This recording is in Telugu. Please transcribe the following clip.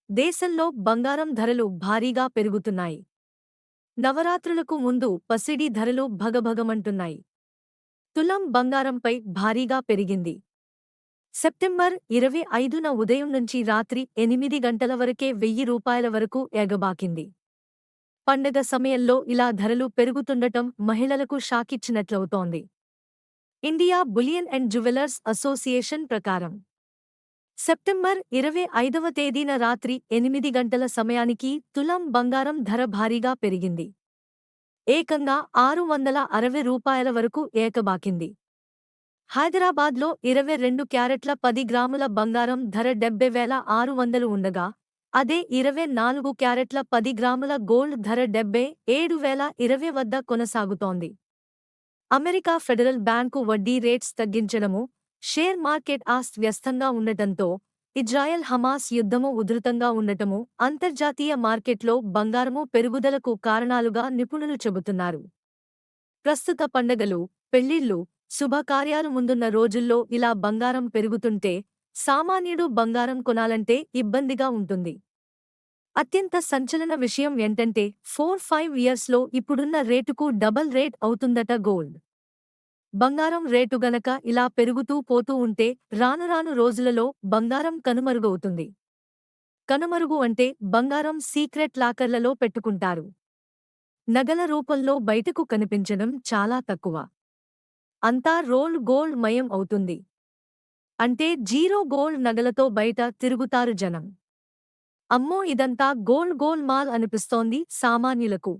దేశంలో బంగారం ధరలు భారీగా పెరుగుతున్నాయి. నవరాత్రులకు ముందు పసిడి ధరలు భగభగమంటున్నాయి. తులం బంగారంపై భారీగా పెరిగింది. సెప్టెంబర్ 25న ఉదయం నుంచి రాత్రి 8 గంటల వరకే రూ. 1000 వరకు ఎగబాకింది. పండగ సమయంలో ఇలా ధరలు పెరుగుతుండటం మహిళలకు షాకిచ్చినట్లవుతోంది. India bullion and jewellers association ప్రకారం సెప్టెంబర్ 25వ తేదీన రాత్రి 8 గంటల సమయానికి తులం బంగారం ధర భారీగా పెరిగింది. ఏకంగా రూ. 660 వరకు ఏకబాకింది. హైదరాబాద్లో 22 క్యారెట్ల 10 గ్రాముల బంగారం ధర 70,600 ఉండగా, అదే 24 క్యారెట్ల 10 గ్రాముల గోల్డ్ ధర 77,020 వద్ద కొనసాగుతోంది. అమెరికా ఫెడరల్ బ్యాంకు వడ్డీ రేట్స్ తగ్గించడము, షేర్ మార్కెట్ అస్తవ్యస్తంగా ఉండటంతో, ఇజ్రాయెల్ హమాస్ యుద్ధము ఉధృతంగా ఉండటము అంతర్జాతీయ మార్కెట్లో బంగారము పెరుగుదలకు కారణాలుగా నిపుణులు చెబుతున్నారు. ప్రస్తుత పండగలు, పెళ్లిళ్లు, శుభకార్యాలు ముందున్న రోజుల్లో ఇలా బంగారం పెరుగుతుంటే సామాన్యుడు బంగారం కొనాలంటే ఇబ్బందిగా ఉంటుంది. అత్యంత సంచలన విషయం ఏంటంటే 4-5 ఇయర్స్లో ఇప్పుడున్న రేటుకు డబల్ రేట్ అవుతుందట గోల్డ్. బంగారం రేటు గనక ఇలా పెరుగుతూ పోతూ ఉంటే రానురాను రోజులలో బంగారం కనుమరుగవుతుంది. కనుమరుగు అంటే బంగారం సీక్రెట్ లాకర్లలో పెట్టుకుంటారు. నగల రూపంలో బయటకు కనిపించడం చాలా తక్కువ. అంతా రోల్డ్ గోల్డ్ మయం అవుతుంది. అంటే జీరో గోల్డ్ నగలతో బయట తిరుగుతారు జనం. అమ్మో ఇదంతా గోల్డ్ మాల్ అనిపిస్తోంది సామాన్యులకు.